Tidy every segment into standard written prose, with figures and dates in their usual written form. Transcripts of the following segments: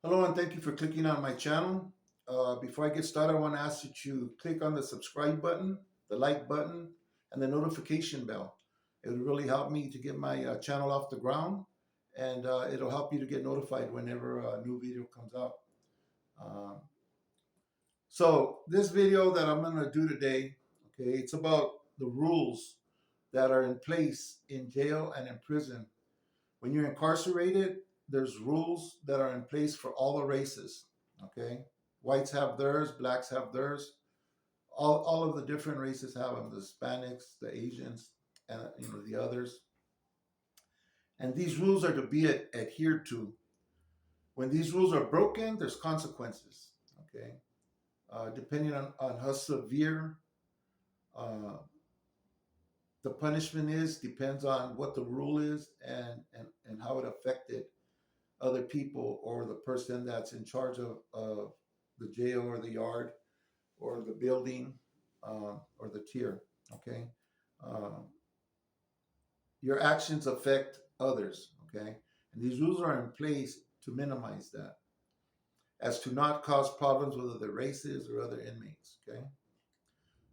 Hello and thank you for clicking on my channel. Before I get started, I want to ask that you click on the subscribe button, the like button, and the notification bell. It would really help me to get my channel off the ground, and it'll help you to get notified whenever a new video comes out. Um, so this video that I'm going to do today, okay, it's about the rules that are in place in jail and in prison. When you're incarcerated, there's rules that are in place for all the races. Okay, whites have theirs, blacks have theirs. All of the different races have them. The Hispanics, the Asians, and the others. And these rules are to be adhered to. When these rules are broken, there's consequences. Okay, depending on how severe uh, the punishment is, depends on what the rule is and how it affected other people or the person that's in charge of the jail or the yard or the building or the tier. Okay, um, your actions affect others. Okay, and these rules are in place to minimize that, as to not cause problems with other races or other inmates. Okay,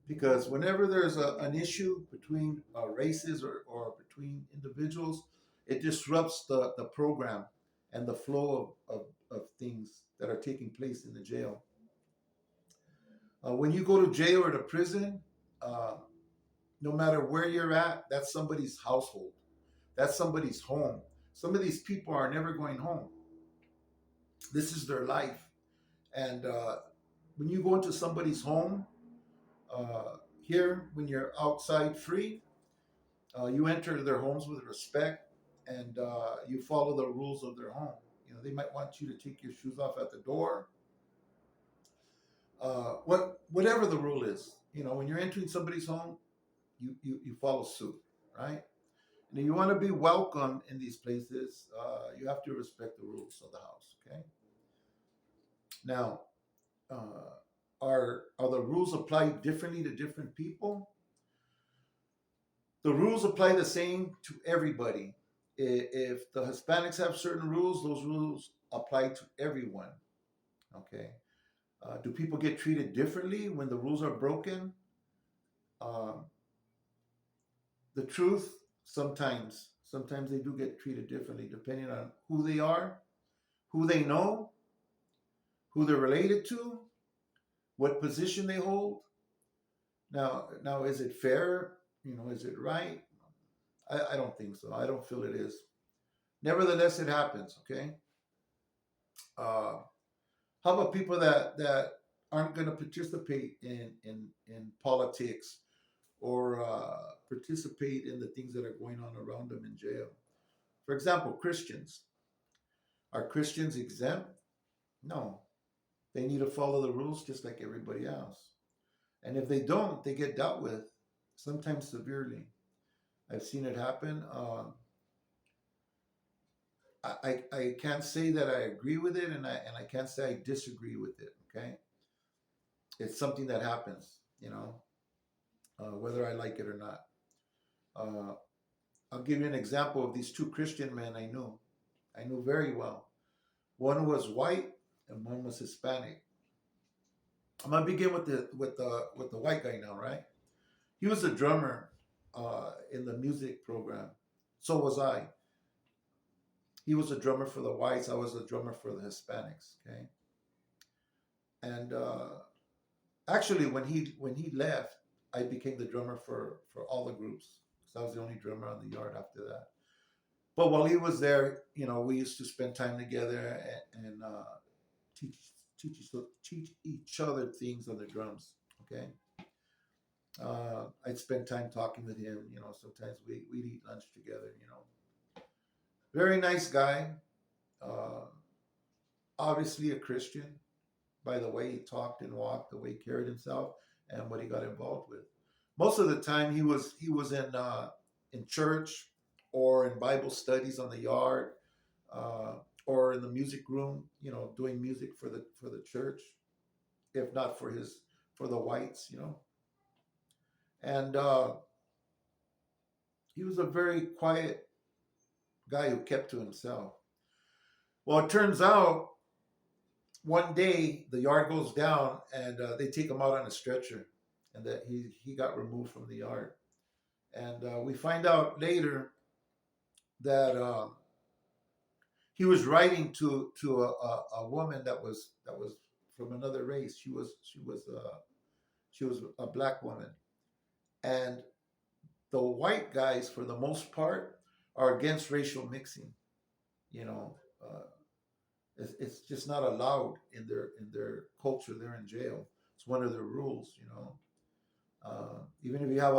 because whenever there's an issue between races or between individuals, it disrupts the program and the flow of things that are taking place in the jail. When you go to jail or to prison, uh, no matter where you're at, that's somebody's household, that's somebody's home. Some of these people are never going home. This is their life. And when you go into somebody's home, here, when you're outside free, you enter their homes with respect, and you follow the rules of their home. They might want you to take your shoes off at the door. Whatever the rule is, when you're entering somebody's home, you follow suit, right? And if you want to be welcome in these places, you have to respect the rules of the house. Okay. Now, are the rules applied differently to different people? The rules apply the same to everybody. If the Hispanics have certain rules, those rules apply to everyone. Okay. Do people get treated differently when the rules are broken? Um, the truth, sometimes they do get treated differently depending on who they are, who they know, who they're related to, what position they hold. Now, is it fair? Is it right? I don't think so. I don't feel it is. Nevertheless, it happens. Okay. Uh, how about people that aren't going to participate in politics or participate in the things that are going on around them in jail? For example, Christians. Are Christians exempt? No. They need to follow the rules just like everybody else. And if they don't, they get dealt with, sometimes severely. I've seen it happen. I can't say that I agree with it, and I can't say I disagree with it. Okay, it's something that happens, whether I like it or not. Uh, I'll give you an example of these two Christian men I knew. I knew very well. One was white and one was Hispanic. I'm gonna begin with the white guy now, right? He was a drummer in the music program. So was I. He was a drummer for the whites. I was a drummer for the Hispanics. Okay, and actually, when he left, I became the drummer for all the groups because I was the only drummer on the yard after that. But while he was there, we used to spend time together and teach teach each other things on the drums. Okay, I'd spend time talking with him. Sometimes we'd eat lunch together. Very nice guy. Uh, Obviously a Christian by the way he talked and walked, the way he carried himself, and what he got involved with. Most of the time, he was in church or in Bible studies on the yard, uh, or in the music room, doing music for the church, if not for the whites. And he was a very quiet guy who kept to himself. Well, it turns out one day the yard goes down and they take him out on a stretcher, and that he got removed from the yard. And we find out later that he was writing to a woman that was from another race. She was a black woman, and the white guys, for the most part, are against racial mixing. You know, it's just not allowed in their culture. They're in jail. It's one of their rules. Even if you have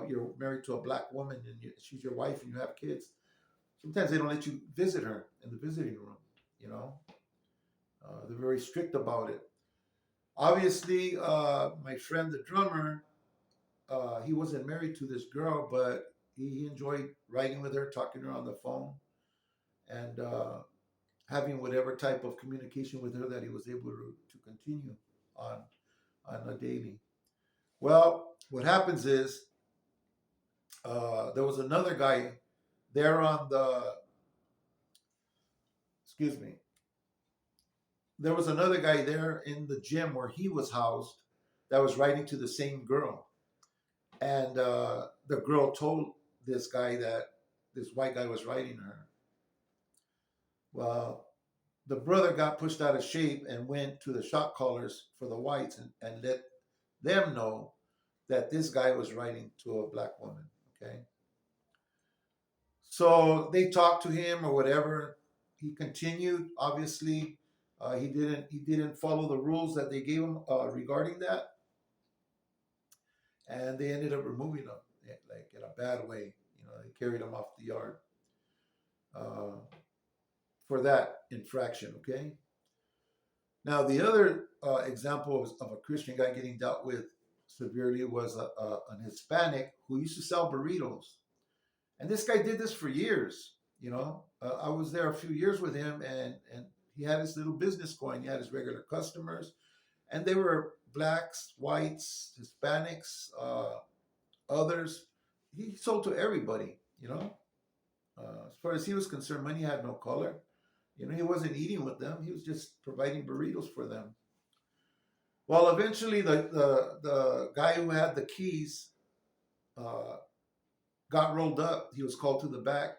you're married to a black woman and she's your wife and you have kids, sometimes they don't let you visit her in the visiting room. You know, they're very strict about it. Obviously, my friend, the drummer, he wasn't married to this girl, but he enjoyed writing with her, talking to her on the phone, and having whatever type of communication with her that he was able to continue on on a daily. Well, what happens is there was another guy there on the excuse me. There was another guy there in the gym where he was housed that was writing to the same girl, and the girl told this guy that this white guy was writing her. Well, the brother got pushed out of shape and went to the shot callers for the whites and let them know that this guy was writing to a black woman. Okay. So they talked to him or whatever. He continued. Obviously, he didn't follow the rules that they gave him regarding that, and they ended up removing him like in a bad way. They carried him off the yard uh, for that infraction. Okay. Now, the other example of a Christian guy getting dealt with severely was an Hispanic who used to sell burritos. And this guy did this for years. I was there a few years with him, and he had his little business going. He had his regular customers, and they were blacks, whites, Hispanics, others. He sold to everybody. As far as he was concerned, money had no color. He wasn't eating with them. He was just providing burritos for them. Well, eventually, the guy who had the keys uh, got rolled up. He was called to the back,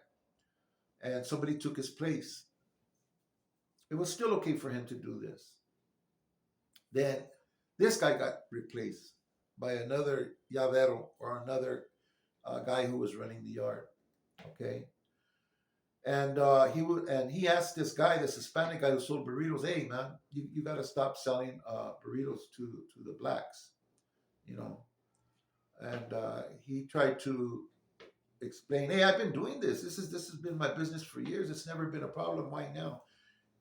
and somebody took his place. It was still okay for him to do this. Then this guy got replaced by another llavero or another guy who was running the yard. Okay, and he asked this guy, this Hispanic guy who sold burritos, "Hey man, you got to stop selling burritos to the blacks," you know. And he tried to explain, "Hey, I've been doing this. This has been my business for years. It's never been a problem. Why now?"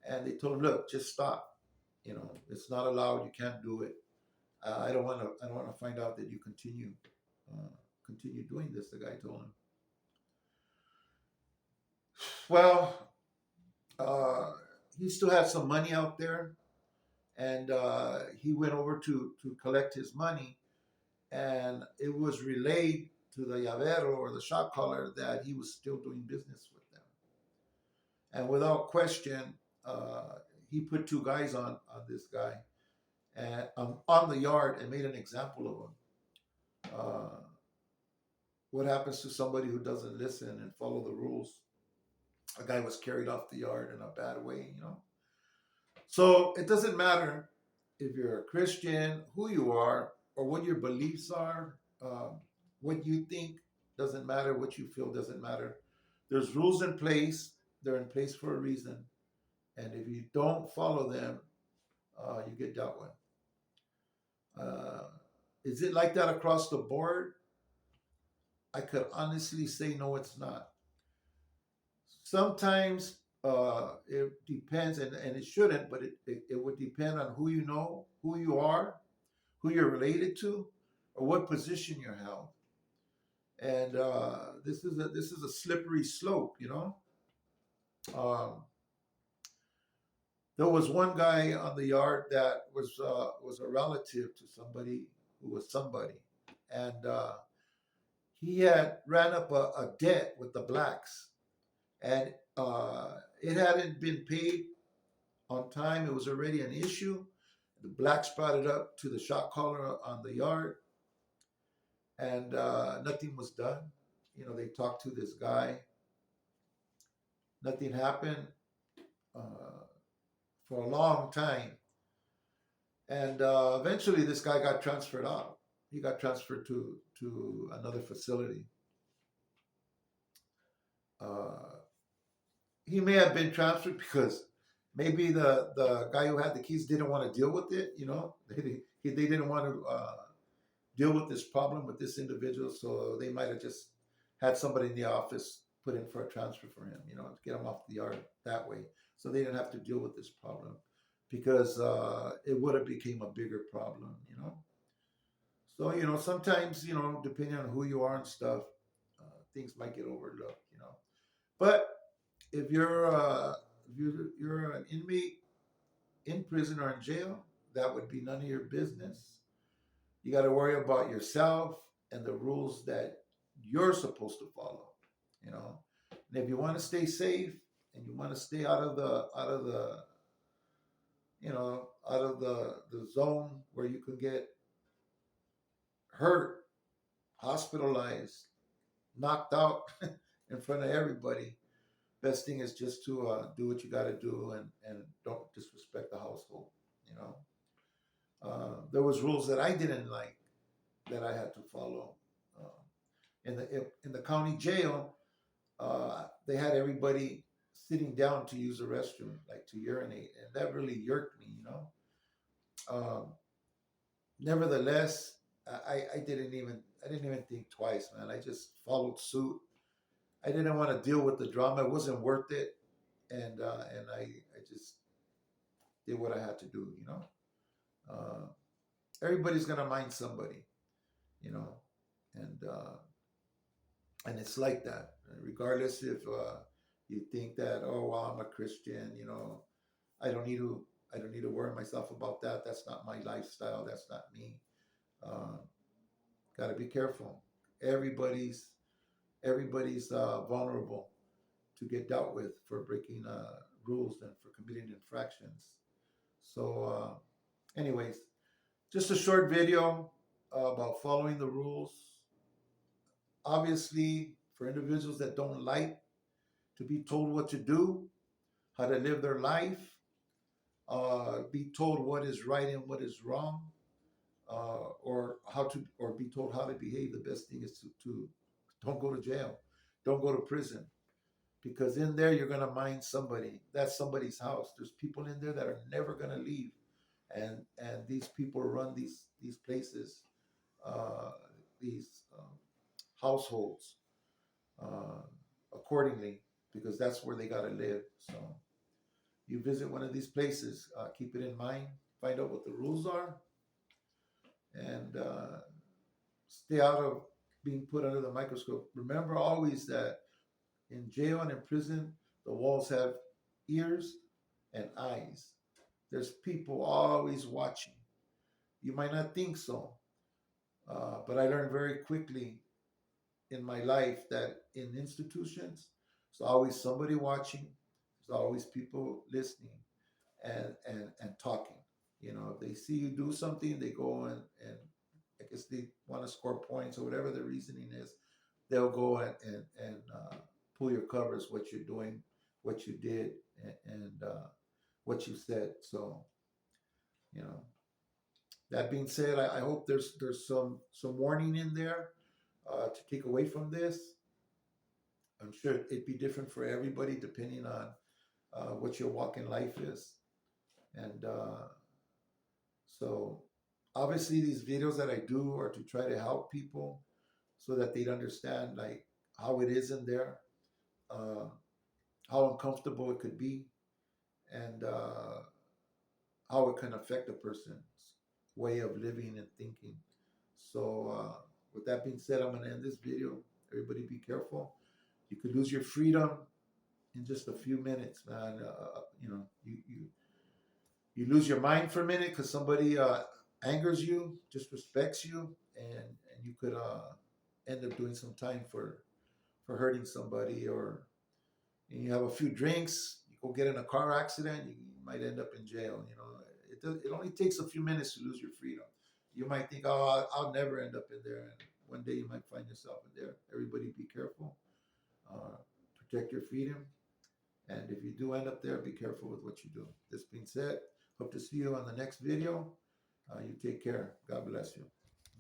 And they told him, "Look, just stop. It's not allowed. You can't do it. I don't want to. I don't want to find out that you uh, continue doing this." The guy told him. Well, uh, he still had some money out there, and he went over to collect his money, and it was relayed to the llavero or the shop caller that he was still doing business with them. And without question, he put two guys on this guy and on the yard and made an example of him. What happens to somebody who doesn't listen and follow the rules? A guy was carried off the yard in a bad way. So it doesn't matter if you're a Christian, who you are, or what your beliefs are. What you think doesn't matter. What you feel doesn't matter. There's rules in place. They're in place for a reason. And if you don't follow them, you get dealt with. Uh, is it like that across the board? I could honestly say no, it's not. Sometimes it depends, and it shouldn't, but it would depend on who you know, who you are, who you're related to, or what position you're held. And this is a slippery slope. Um, there was one guy on the yard that was a relative to somebody who was somebody, and he had ran up a debt with the blacks, and it hadn't been paid on time. It was already an issue. The blacks brought it up to the shot caller on the yard, and nothing was done. They talked to this guy. Nothing happened uh, for a long time, and eventually this guy got transferred out. He got transferred to another facility. Uh, he may have been transferred because maybe the guy who had the keys didn't want to deal with it. They didn't want to deal with this problem with this individual, so they might have just had somebody in the office put in for a transfer for him, to get him off the yard that way, so they didn't have to deal with this problem because it would have became a bigger problem. So sometimes depending on who you are and stuff, things might get overlooked. But if you're an inmate in prison or in jail, that would be none of your business. You got to worry about yourself and the rules that you're supposed to follow. You know, and if you want to stay safe and you want to stay out of the zone where you can get hurt, hospitalized, knocked out in front of everybody, best thing is just to do what you got to do and don't disrespect the household. You know, there was rules that I didn't like that I had to follow. Uh, in the county jail, they had everybody sitting down to use the restroom, like to urinate, and that really irked me. Um, Nevertheless, I didn't even think twice, man. I just followed suit. I didn't want to deal with the drama; it wasn't worth it, and I just did what I had to do. Uh, Everybody's gonna mind somebody, you know, and it's like that, regardless if you think that, oh well, I'm a Christian, I don't need to I don't need to worry myself about that. That's not my lifestyle. That's not me. Uh, Got to be careful. Everybody's everybody's vulnerable to get dealt with for breaking rules and for committing infractions. So, anyways, just a short video about following the rules. Obviously, for individuals that don't like to be told what to do, how to live their life, be told what is right and what is wrong, or be told how to behave. The best thing is to don't go to jail, don't go to prison, because in there you're gonna mind somebody. That's somebody's house. There's people in there that are never gonna leave, and these people run these places, uh, these households uh, accordingly, because that's where they gotta live. So you visit one of these places, keep it in mind, find out what the rules are, and stay out of being put under the microscope. Remember always that in jail and in prison, the walls have ears and eyes. There's people always watching. You might not think so, but I learned very quickly in my life that in institutions, there's always somebody watching. There's always people listening and talking. If they see you do something, they go and I guess they want to score points or whatever the reasoning is. They'll go and pull your covers, what you're doing, what you did, and what you said. So you know. That being said, I hope there's some warning in there to take away from this. I'm sure it'd be different for everybody depending on what your walk in life is, and so obviously these videos that I do are to try to help people so that they'd understand like how it is in there, uh, how uncomfortable it could be, and how it can affect a person's way of living and thinking. So, with that being said, I'm going to end this video. Everybody be careful. You could lose your freedom in just a few minutes, man. You lose your mind for a minute because somebody angers you, disrespects you, and you could end up doing some time for hurting somebody, or you have a few drinks, you go get in a car accident, you might end up in jail. You know, it only takes a few minutes to lose your freedom. You might think, oh, I'll never end up in there, and one day you might find yourself in there. Everybody, be careful. Uh, Protect your freedom, and if you do end up there, be careful with what you do. This being said, hope to see you on the next video. You take care. God bless you.